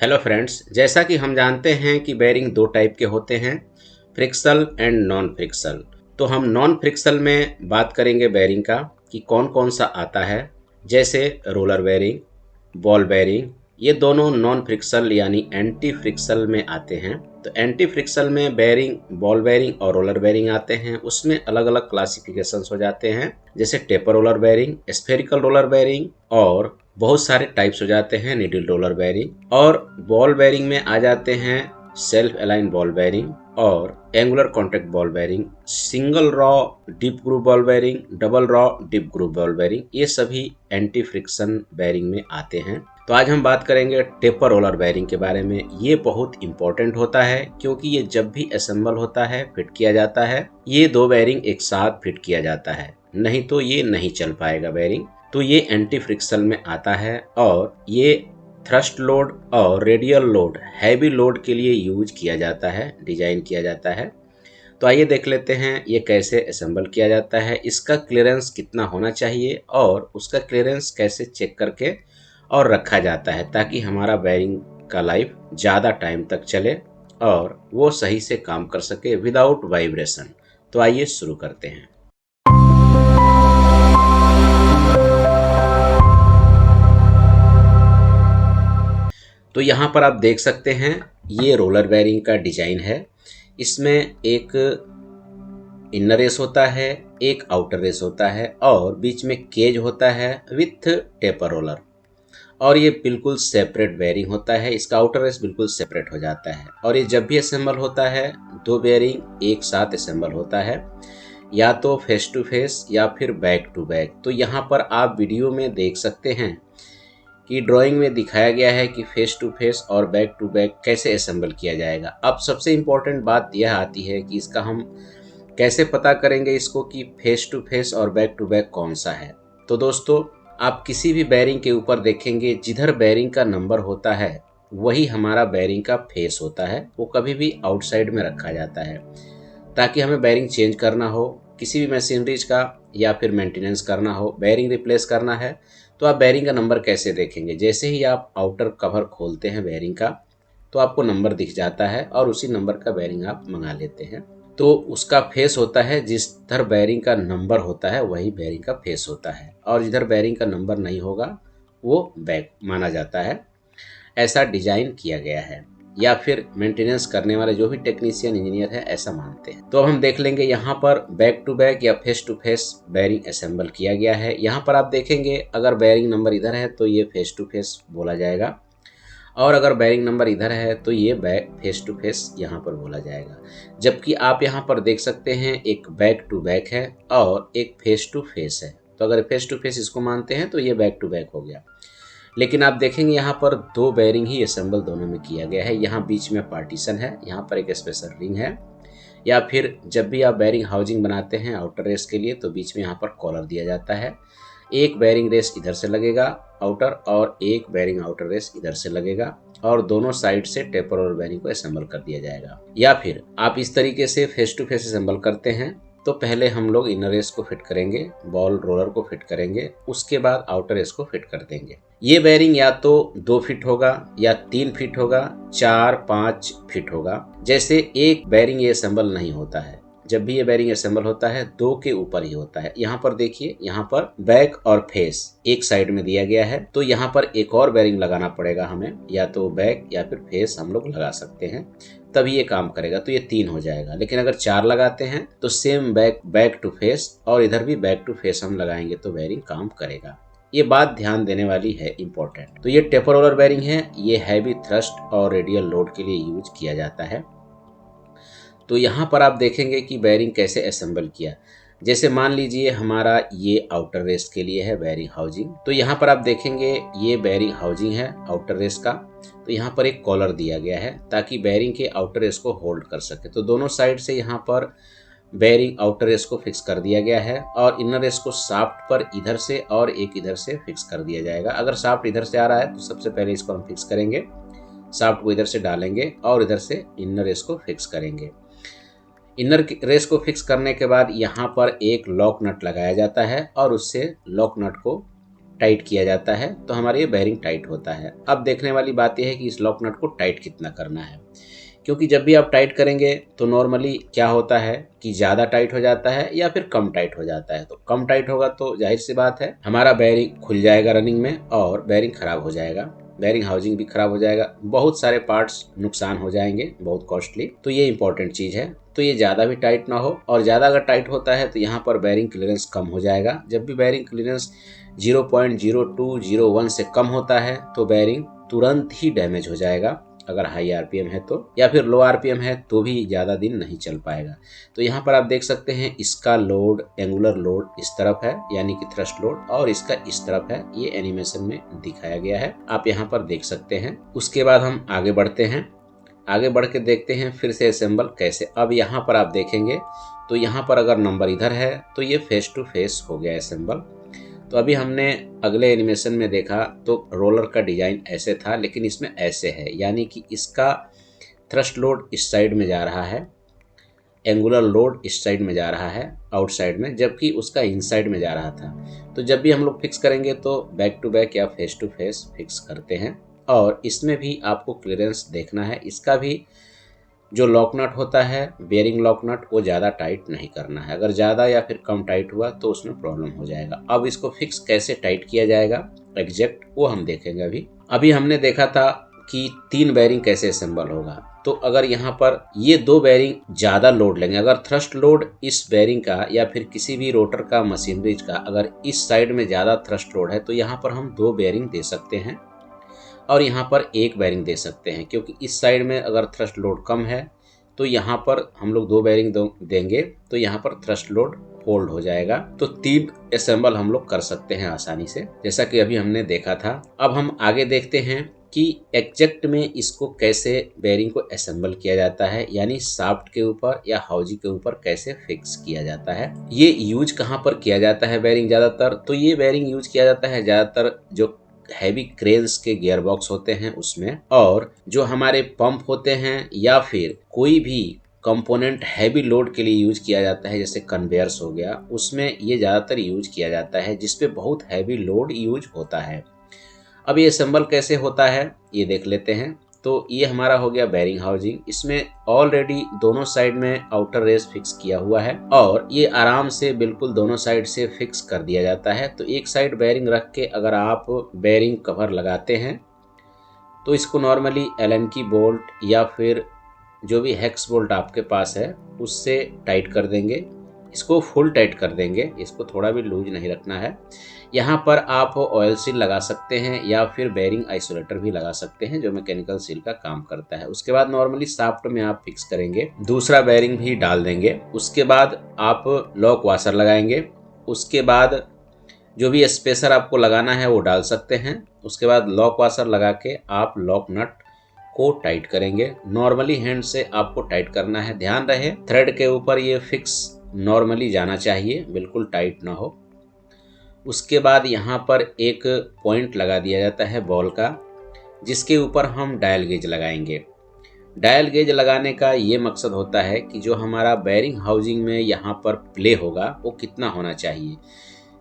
Hello friends, जैसा कि हम जानते हैं कि बेरिंग दो टाइप के होते हैं, फ्रिक्शनल एंड नॉन फ्रिक्शनल। तो हम नॉन फ्रिक्शनल में बात करेंगे बेरिंग का कि कौन कौन सा आता है। जैसे रोलर बेरिंग, बॉल बेरिंग, ये दोनों नॉन फ्रिक्शनल यानी एंटी फ्रिक्शनल में आते हैं। तो एंटी फ्रिक्शनल में बेरिंग, बॉल बेरिंग और रोलर बेरिंग आते हैं। उसमें अलग अलग क्लासिफिकेशंस हो जाते हैं, जैसे taper roller bearing, spherical roller bearing और बहुत सारे टाइप्स हो जाते हैं, नीडल रोलर बेरिंग। और बॉल बेरिंग में आ जाते हैं सेल्फ अलाइन बॉल बेरिंग और angular contact ball bearing, single row deep groove ball bearing, double row deep groove ball bearing. ये सभी एंटी फ्रिक्शन बेरिंग में आते हैं। तो आज हम बात करेंगे टेपर रोलर बेरिंग के बारे में। ये बहुत इंपॉर्टेंट होता है क्योंकि ये जब भी असेंबल होता है, फिट किया जाता है, ये दो बेरिंग एक साथ फिट किया जाता है, नहीं तो ये नहीं चल पाएगा बेरिंग। तो ये एंटी फ्रिक्शनल में आता है और ये थ्रस्ट लोड और रेडियल लोड, हैवी लोड के लिए यूज किया जाता है, डिजाइन किया जाता है। तो आइए देख लेते हैं ये कैसे असेंबल किया जाता है, इसका क्लियरेंस कितना होना चाहिए और उसका क्लियरेंस कैसे चेक करके और रखा जाता है, ताकि हमारा बेरिंग का लाइफ ज़्यादा टाइम तक चले और वो सही से काम कर सके विदाउट वाइब्रेशन। तो आइए शुरू करते हैं। तो यहाँ पर आप देख सकते हैं, ये रोलर बेरिंग का डिजाइन है। इसमें एक इनर रेस होता है, एक आउटर रेस होता है और बीच में केज होता है विथ टेपर रोलर। और ये बिल्कुल सेपरेट बेरिंग होता है, इसका आउटर रेस बिल्कुल सेपरेट हो जाता है। और ये जब भी असेंबल होता है, दो बेरिंग एक साथ असेंबल होता है, या तो फेस टू फेस या फिर बैक टू बैक। तो यहाँ पर आप वीडियो में देख सकते हैं कि ड्राइंग में दिखाया गया है कि फेस टू फेस और बैक टू बैक कैसे असेंबल किया जाएगा। अब सबसे इम्पोर्टेंट बात यह आती है कि इसका हम कैसे पता करेंगे इसको कि फेस टू फेस और बैक टू बैक कौन सा है। तो दोस्तों, आप किसी भी बेरिंग के ऊपर देखेंगे, जिधर बेरिंग का नंबर होता है वही हमारा बेरिंग का फेस होता है। वो कभी भी आउटसाइड में रखा जाता है, ताकि हमें बेरिंग चेंज करना हो, किसी भी मशीनरीज का या फिर मेंटेनेंस करना हो, बेरिंग रिप्लेस करना है, तो आप बेरिंग का नंबर कैसे देखेंगे। जैसे ही आप आउटर कवर खोलते हैं बेरिंग का, तो आपको नंबर दिख जाता है और उसी नंबर का बेरिंग आप मंगा लेते हैं। तो उसका फेस होता है, जिधर बेरिंग का नंबर होता है वही बेरिंग का फेस होता है, और जिधर बेरिंग का नंबर नहीं होगा वो बैक माना जाता है। ऐसा डिजाइन किया गया है, या फिर मेंटेनेंस करने वाले जो भी टेक्नीशियन इंजीनियर है ऐसा मानते हैं। तो अब हम देख लेंगे यहाँ पर बैक टू बैक या face to face bearing assemble किया गया है। यहाँ पर आप देखेंगे, अगर बेरिंग नंबर इधर है तो ये फेस टू फेस बोला जाएगा, और अगर बेरिंग नंबर इधर है तो ये बैक फेस टू फेस यहाँ पर बोला जाएगा। जबकि आप यहाँ पर देख सकते हैं, एक बैक टू बैक है और एक फेस टू फेस है। तो अगर फेस टू फेस इसको मानते हैं तो ये बैक टू बैक हो गया। लेकिन आप देखेंगे यहाँ पर दो बेरिंग ही असेंबल दोनों में किया गया है। यहाँ बीच में पार्टीशन है, यहाँ पर एक स्पेशल रिंग है। या फिर जब भी आप बेरिंग हाउसिंग बनाते हैं आउटर रेस के लिए, तो बीच में यहाँ पर कॉलर दिया जाता है। एक बेरिंग रेस इधर से लगेगा आउटर, और एक बेरिंग आउटर रेस इधर से लगेगा, और दोनों साइड से टेपर और बेरिंग को असेंबल कर दिया जाएगा। या फिर आप इस तरीके से फेस टू फेस असेंबल करते हैं, तो पहले हम लोग इनर रेस को फिट करेंगे, बॉल रोलर को फिट करेंगे, उसके बाद आउटर रेस को फिट कर देंगे। ये बेरिंग या तो 2 फीट होगा या 3 फीट होगा, 4-5 फीट होगा। जैसे एक बेरिंग ये असेंबल नहीं होता है, जब भी ये बेरिंग असेंबल होता है 2 के ऊपर ही होता है। यहाँ पर देखिए, यहाँ पर बैक और फेस एक साइड में दिया गया है, तो यहाँ पर एक और बेरिंग लगाना पड़ेगा हमें, या तो बैक या फिर फेस हम लोग लगा सकते हैं, तभी ये काम करेगा। तो ये 3 हो जाएगा। लेकिन अगर 4 लगाते हैं तो सेम बैक टू फेस, और इधर भी बैक टू फेस हम लगाएंगे तो बेरिंग काम करेगा। ये बात ध्यान देने वाली है, इंपॉर्टेंट। तो ये टेपर रोलर बेरिंग है, ये हैवी थ्रस्ट और रेडियल लोड के लिए यूज किया जाता है। तो यहाँ पर आप देखेंगे कि बेरिंग कैसे असेंबल किया। जैसे मान लीजिए हमारा ये आउटर रेस के लिए है बेरिंग हाउसिंग, तो यहाँ पर आप देखेंगे ये बेरिंग हाउसिंग है आउटर रेस का। तो यहाँ पर एक कॉलर दिया गया है ताकि बेरिंग के आउटर रेस को होल्ड कर सके। तो दोनों साइड से यहाँ पर बेरिंग आउटर रेस को फिक्स कर दिया गया है, और इनर रेस को शाफ्ट पर इधर से और एक इधर से फिक्स कर दिया जाएगा। अगर शाफ्ट इधर से आ रहा है तो सबसे पहले इसको हम फिक्स करेंगे, शाफ्ट को इधर से डालेंगे और इधर से इनर रेस को फिक्स करेंगे। इनर रेस को फिक्स करने के बाद यहाँ पर एक लॉक नट लगाया जाता है, और उससे लॉक नट को टाइट किया जाता है तो हमारा ये बेरिंग टाइट होता है। अब देखने वाली बात यह है कि इस लॉक नट को टाइट कितना करना है, क्योंकि जब भी आप टाइट करेंगे तो नॉर्मली क्या होता है कि ज़्यादा टाइट हो जाता है या फिर कम टाइट हो जाता है। तो कम टाइट होगा तो जाहिर सी बात है हमारा बेरिंग खुल जाएगा रनिंग में और बेरिंग खराब हो जाएगा, बेरिंग हाउसिंग भी खराब हो जाएगा, बहुत सारे पार्ट्स नुकसान हो जाएंगे, बहुत कॉस्टली। तो ये इंपॉर्टेंट चीज़ है। तो ये ज़्यादा भी टाइट ना हो, और ज़्यादा अगर टाइट होता है तो यहाँ पर बेरिंग क्लियरेंस कम हो जाएगा। जब भी बेरिंग क्लियरेंस 0.0201 से कम होता है तो बेरिंग तुरंत ही डैमेज हो जाएगा, अगर हाई आरपीएम है तो, या फिर लो आरपीएम है तो भी ज़्यादा दिन नहीं चल पाएगा। तो यहाँ पर आप देख सकते हैं इसका लोड, एंगुलर लोड इस तरफ है यानी कि थ्रस्ट लोड, और इसका इस तरफ है, ये एनिमेशन में दिखाया गया है, आप यहाँ पर देख सकते हैं। उसके बाद हम आगे बढ़ते हैं, आगे बढ़ के देखते हैं फिर से असेंबल कैसे। अब यहाँ पर आप देखेंगे तो यहाँ पर अगर नंबर इधर है तो ये फेस टू फेस हो गया असेंबल। तो अभी हमने अगले एनिमेशन में देखा तो रोलर का डिजाइन ऐसे था, लेकिन इसमें ऐसे है, यानी कि इसका थ्रस्ट लोड इस साइड में जा रहा है, एंगुलर लोड इस साइड में जा रहा है आउटसाइड में, जबकि उसका इनसाइड में जा रहा था। तो जब भी हम लोग फिक्स करेंगे तो बैक टू बैक या फेस टू फेस फिक्स करते हैं। और इसमें भी आपको क्लियरेंस देखना है, इसका भी जो लॉक नट होता है बेरिंग लॉक नट, वो ज़्यादा टाइट नहीं करना है। अगर ज़्यादा या फिर कम टाइट हुआ तो उसमें प्रॉब्लम हो जाएगा। अब इसको फिक्स कैसे टाइट किया जाएगा एग्जैक्ट, वो हम देखेंगे। अभी हमने देखा था कि 3 बेरिंग कैसे असेंबल होगा। तो अगर यहाँ पर ये 2 बेरिंग ज़्यादा लोड लेंगे, अगर थ्रस्ट लोड इस बेरिंग का या फिर किसी भी रोटर का, मशीनरीज का, अगर इस साइड में ज़्यादा थ्रस्ट लोड है तो यहाँ पर हम 2 बेरिंग दे सकते हैं और यहाँ पर 1 बेरिंग दे सकते हैं, क्योंकि इस साइड में अगर थ्रस्ट लोड कम है तो यहाँ पर हम लोग 2 बेरिंग देंगे तो यहाँ पर थ्रस्ट लोड होल्ड हो जाएगा। तो 3 असेंबल हम लोग कर सकते हैं आसानी से, जैसा कि अभी हमने देखा था। अब हम आगे देखते हैं कि एग्जैक्ट में इसको कैसे बेरिंग को असेंबल किया जाता है, यानी शाफ्ट के ऊपर या हाउजिंग के ऊपर कैसे फिक्स किया जाता है। ये यूज कहाँ पर किया जाता है बेरिंग ज़्यादातर, तो ये बेरिंग यूज किया जाता है ज़्यादातर जो हैवी क्रेन्स के गियर बॉक्स होते हैं उसमें, और जो हमारे पंप होते हैं या फिर कोई भी कंपोनेंट हैवी लोड के लिए यूज किया जाता है, जैसे कन्वेयर्स हो गया, उसमें ये ज़्यादातर यूज किया जाता है जिसपे बहुत हैवी लोड यूज होता है। अब ये असेंबल कैसे होता है ये देख लेते हैं। तो ये हमारा हो गया बेरिंग हाउसिंग, इसमें ऑलरेडी दोनों साइड में आउटर रेस फिक्स किया हुआ है और ये आराम से बिल्कुल दोनों साइड से फिक्स कर दिया जाता है। तो एक साइड बेरिंग रख के अगर आप बेरिंग कवर लगाते हैं तो इसको नॉर्मली एलन की बोल्ट या फिर जो भी हेक्स बोल्ट आपके पास है उससे टाइट कर देंगे, इसको फुल टाइट कर देंगे, इसको थोड़ा भी लूज नहीं रखना है। यहाँ पर आप ऑयल सील लगा सकते हैं या फिर बेरिंग आइसोलेटर भी लगा सकते हैं जो मैकेनिकल सील का काम करता है। उसके बाद नॉर्मली शाफ्ट में आप फिक्स करेंगे, दूसरा बेरिंग भी डाल देंगे, उसके बाद आप लॉक वाशर लगाएंगे, उसके बाद जो भी स्पेसर आपको लगाना है वो डाल सकते हैं। उसके बाद लॉक वाशर लगा के आप लॉक नट को टाइट करेंगे। नॉर्मली हैंड से आपको टाइट करना है, ध्यान रहे थ्रेड के ऊपर ये फिक्स नॉर्मली जाना चाहिए, बिल्कुल टाइट ना हो। उसके बाद यहाँ पर एक पॉइंट लगा दिया जाता है बॉल का, जिसके ऊपर हम डायल गेज लगाएंगे। डायल गेज लगाने का ये मकसद होता है कि जो हमारा बेरिंग हाउसिंग में यहाँ पर प्ले होगा वो कितना होना चाहिए,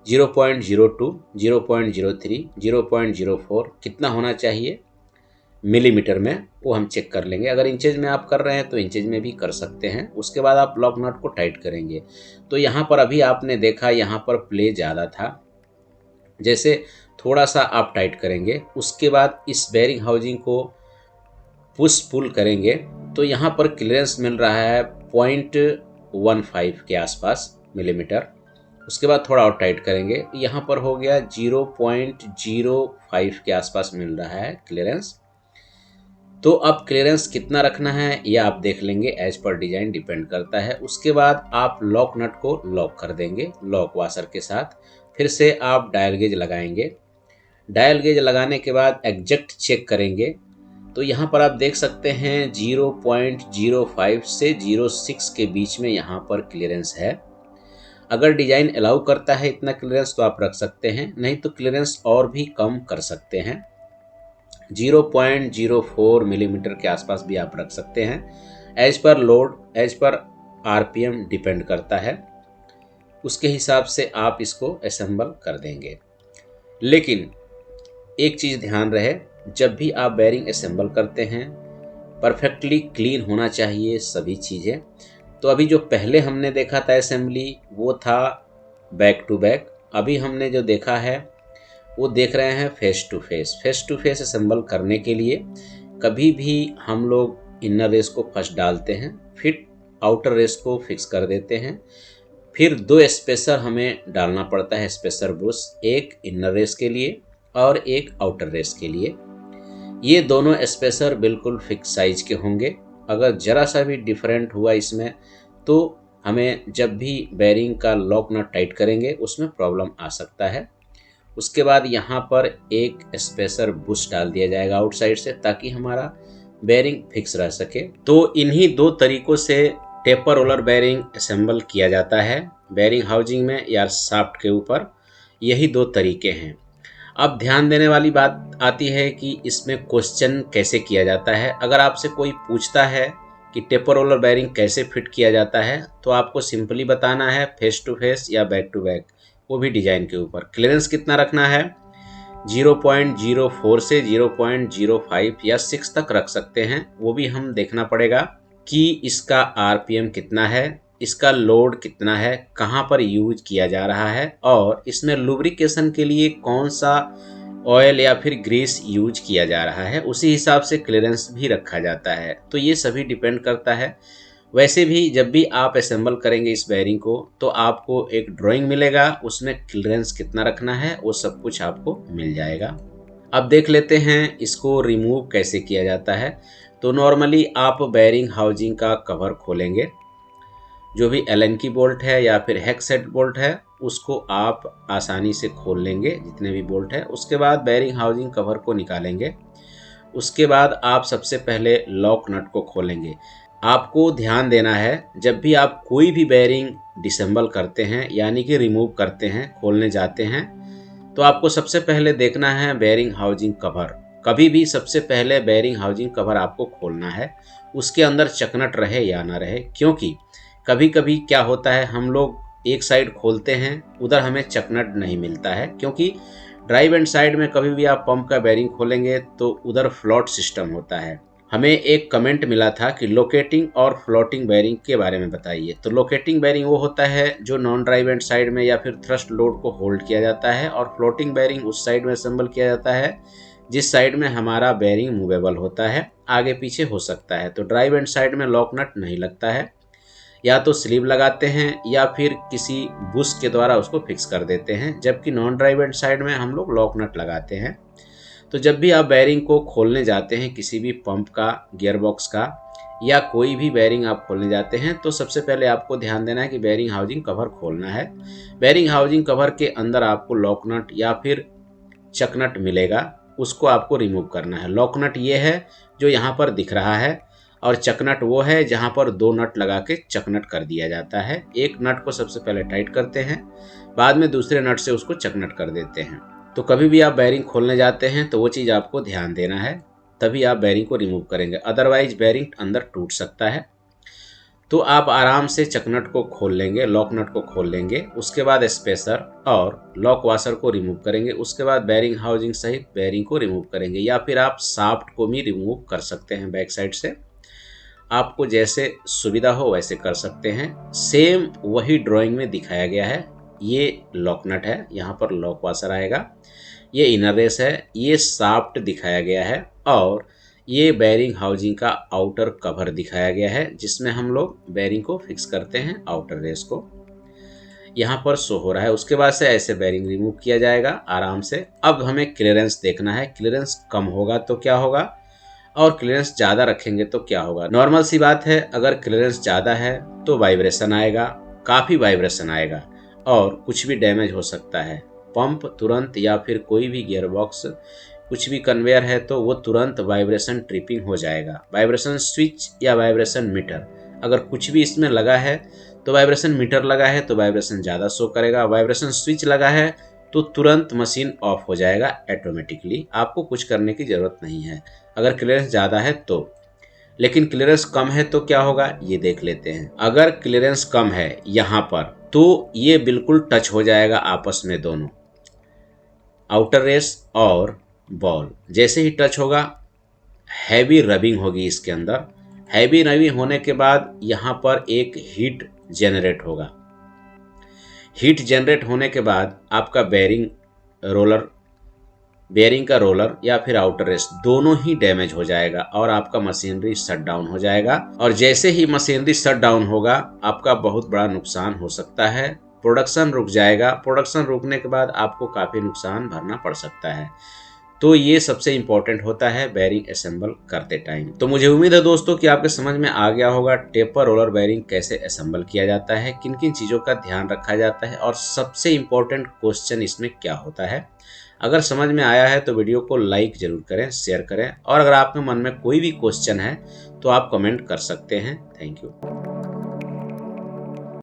0.02, 0.03, 0.04 कितना होना चाहिए मिलीमीटर में, वो हम चेक कर लेंगे। अगर इंचेज में आप कर रहे हैं तो इंचेज में भी कर सकते हैं। उसके बाद आप लॉक नट को टाइट करेंगे। तो यहाँ पर अभी आपने देखा यहाँ पर प्ले ज़्यादा था, जैसे थोड़ा सा आप टाइट करेंगे, उसके बाद इस बेरिंग हाउसिंग को पुश पुल करेंगे तो यहाँ पर क्लियरेंस मिल रहा है 0.15 के आसपास मिलीमीटर। उसके बाद थोड़ा और टाइट करेंगे, यहाँ पर हो गया 0.05 के आसपास मिल रहा है क्लियरेंस। तो अब क्लियरेंस कितना रखना है यह आप देख लेंगे, एज पर डिजाइन डिपेंड करता है। उसके बाद आप लॉक नट को लॉक कर देंगे लॉक वाशर के साथ, फिर से आप डायल गेज लगाएंगे। डायल गेज लगाने के बाद एग्जैक्ट चेक करेंगे तो यहाँ पर आप देख सकते हैं 0.05 से 0.6 के बीच में यहाँ पर क्लियरेंस है। अगर डिजाइन अलाउ करता है इतना क्लियरेंस तो आप रख सकते हैं, नहीं तो क्लियरेंस और भी कम कर सकते हैं, 0.04 मिलीमीटर के आसपास भी आप रख सकते हैं। As per load, as per RPM depend करता है, उसके हिसाब से आप इसको असेंबल कर देंगे। लेकिन एक चीज़ ध्यान रहे, जब भी आप बेरिंग असेंबल करते हैं परफेक्टली क्लीन होना चाहिए सभी चीज़ें। तो अभी जो पहले हमने देखा था असेंबली वो था बैक टू बैक, अभी हमने जो देखा है वो देख रहे हैं face to face. Face to face assemble करने के लिए कभी भी हम लोग इनर रेस को फर्स्ट डालते हैं, फिर आउटर रेस को फिक्स कर देते हैं, फिर दो स्पेसर हमें डालना पड़ता है, स्पेसर बुश, एक इनर रेस के लिए और एक आउटर रेस के लिए। ये दोनों स्पेसर बिल्कुल फिक्स साइज के होंगे। अगर ज़रा सा भी डिफरेंट हुआ इसमें तो हमें जब भी बेरिंग का लॉक नट टाइट करेंगे उसमें प्रॉब्लम आ सकता है। उसके बाद यहाँ पर एक स्पेसर बुश डाल दिया जाएगा आउटसाइड से, ताकि हमारा बेरिंग फिक्स रह सके। तो इन्हीं दो तरीकों से टेपर रोलर बेरिंग असेंबल किया जाता है, बेरिंग हाउसिंग में या शाफ्ट के ऊपर। यही दो तरीके हैं। अब ध्यान देने वाली बात आती है कि इसमें क्वेश्चन कैसे किया जाता है। अगर आपसे कोई पूछता है कि टेपर रोलर बेरिंग कैसे फिट किया जाता है तो आपको सिंपली बताना है फेस टू फेस या बैक टू बैक, वो भी डिजाइन के ऊपर। क्लियरेंस कितना रखना है, 0.04 से 0.05 या 6 तक रख सकते हैं, वो भी हम देखना पड़ेगा कि इसका आरपीएम कितना है, इसका लोड कितना है, कहाँ पर यूज किया जा रहा है और इसमें लुब्रिकेशन के लिए कौन सा ऑयल या फिर ग्रीस यूज किया जा रहा है, उसी हिसाब से क्लियरेंस भी रखा जाता है। तो ये सभी डिपेंड करता है। वैसे भी जब भी आप असेंबल करेंगे इस बेरिंग को तो आपको एक ड्राइंग मिलेगा, उसमें क्लियरेंस कितना रखना है वो सब कुछ आपको मिल जाएगा। अब देख लेते हैं इसको रिमूव कैसे किया जाता है। तो नॉर्मली आप बेरिंग हाउसिंग का कवर खोलेंगे, जो भी एलन की बोल्ट है या फिर हेक्सेट बोल्ट है उसको आप आसानी से खोल लेंगे, जितने भी बोल्ट है। उसके बाद बेरिंग हाउसिंग कवर को निकालेंगे। उसके बाद आप सबसे पहले लॉक नट को खोलेंगे। आपको ध्यान देना है, जब भी आप कोई भी बेरिंग डिसेंबल करते हैं यानी कि रिमूव करते हैं, खोलने जाते हैं, तो आपको सबसे पहले देखना है बेरिंग हाउसिंग कवर। कभी भी सबसे पहले बेरिंग हाउसिंग कवर आपको खोलना है, उसके अंदर चकनट रहे या ना रहे। क्योंकि कभी कभी क्या होता है, हम लोग एक साइड खोलते हैं उधर हमें चकनट नहीं मिलता है, क्योंकि ड्राइव एंड साइड में कभी भी आप पंप का बेरिंग खोलेंगे तो उधर फ्लॉट सिस्टम होता है। हमें एक कमेंट मिला था कि लोकेटिंग और फ्लोटिंग बेरिंग के बारे में बताइए। तो लोकेटिंग बेरिंग वो होता है जो नॉन ड्राइव एंड साइड में या फिर थ्रस्ट लोड को होल्ड किया जाता है, और फ्लोटिंग बेरिंग उस साइड में असेंबल किया जाता है जिस साइड में हमारा बेरिंग मूवेबल होता है, आगे पीछे हो सकता है। तो ड्राइव एंड साइड में लॉक नट नहीं लगता है, या तो स्लीव लगाते हैं या फिर किसी बुश के द्वारा उसको फिक्स कर देते हैं, जबकि नॉन ड्राइव एंड साइड में हम लोग लॉक नट लगाते हैं। तो जब भी आप बेरिंग को खोलने जाते हैं, किसी भी पंप का, गियरबॉक्स का या कोई भी बेरिंग आप खोलने जाते हैं, तो सबसे पहले आपको ध्यान देना है कि बेरिंग हाउसिंग कवर खोलना है। बेरिंग हाउसिंग कवर के अंदर आपको लॉक नट या फिर चकनट मिलेगा, उसको आपको रिमूव करना है। लॉक नट ये है जो यहाँ पर दिख रहा है, और चकनट वो है जहाँ पर दो नट लगा के चकनट कर दिया जाता है। एक नट को सबसे पहले टाइट करते हैं, बाद में दूसरे नट से उसको चकनट कर देते हैं। तो कभी भी आप बेरिंग खोलने जाते हैं तो वो चीज़ आपको ध्यान देना है, तभी आप बेरिंग को रिमूव करेंगे, अदरवाइज बेरिंग अंदर टूट सकता है। तो आप आराम से चकनट को खोल लेंगे, लॉक नट को खोल लेंगे। उसके बाद स्पेसर और लॉक वाशर को रिमूव करेंगे। उसके बाद बेरिंग हाउसिंग सहित बेरिंग को रिमूव करेंगे, या फिर आप शाफ्ट को भी रिमूव कर सकते हैं बैक साइड से। आपको जैसे सुविधा हो वैसे कर सकते हैं। सेम वही ड्राइंग में दिखाया गया है। ये लॉक नट है, यहाँ पर लॉक वाशर आएगा, ये इनर रेस है, ये शाफ्ट दिखाया गया है, और ये बेरिंग हाउसिंग का आउटर कवर दिखाया गया है जिसमें हम लोग बेरिंग को फिक्स करते हैं, आउटर रेस को। यहाँ पर शो हो रहा है। उसके बाद से ऐसे बेरिंग रिमूव किया जाएगा आराम से। अब हमें क्लियरेंस देखना है, क्लियरेंस कम होगा तो क्या होगा और क्लियरेंस ज़्यादा रखेंगे तो क्या होगा। नॉर्मल सी बात है, अगर क्लियरेंस ज़्यादा है तो वाइब्रेशन आएगा, काफ़ी वाइब्रेशन आएगा और कुछ भी डैमेज हो सकता है। पंप तुरंत, या फिर कोई भी गियरबॉक्स, कुछ भी कन्वेयर है तो वो तुरंत वाइब्रेशन ट्रिपिंग हो जाएगा। वाइब्रेशन स्विच या वाइब्रेशन मीटर, अगर कुछ भी इसमें लगा है तो वाइब्रेशन मीटर लगा है तो वाइब्रेशन ज़्यादा शो करेगा, वाइब्रेशन स्विच लगा है तो तुरंत मशीन ऑफ हो जाएगा ऑटोमेटिकली, आपको कुछ करने की ज़रूरत नहीं है अगर क्लियरेंस ज़्यादा है तो। लेकिन क्लियरेंस कम है तो क्या होगा ये देख लेते हैं। अगर क्लियरेंस कम है यहाँ पर तो ये बिल्कुल टच हो जाएगा आपस में दोनों, आउटर रेस और बॉल जैसे ही टच होगा हैवी रबिंग होगी इसके अंदर। हैवी रबिंग होने के बाद यहाँ पर एक हीट जनरेट होगा। हीट जनरेट होने के बाद आपका बेयरिंग का रोलर या फिर आउटर रेस दोनों ही डैमेज हो जाएगा और आपका मशीनरी शट डाउन हो जाएगा। और जैसे ही मशीनरी शट डाउन होगा आपका बहुत बड़ा नुकसान हो सकता है, प्रोडक्शन रुक जाएगा। प्रोडक्शन रुकने के बाद आपको काफ़ी नुकसान भरना पड़ सकता है। तो ये सबसे इम्पोर्टेंट होता है बेयरिंग असेंबल करते टाइम। तो मुझे उम्मीद है दोस्तों कि आपके समझ में आ गया होगा टेपर रोलर बेयरिंग कैसे असेंबल किया जाता है, किन किन चीज़ों का ध्यान रखा जाता है और सबसे इम्पोर्टेंट क्वेश्चन इसमें क्या होता है। अगर समझ में आया है तो वीडियो को लाइक जरूर करें, शेयर करें और अगर आपके मन में कोई भी क्वेश्चन है तो आप कमेंट कर सकते हैं। Thank you.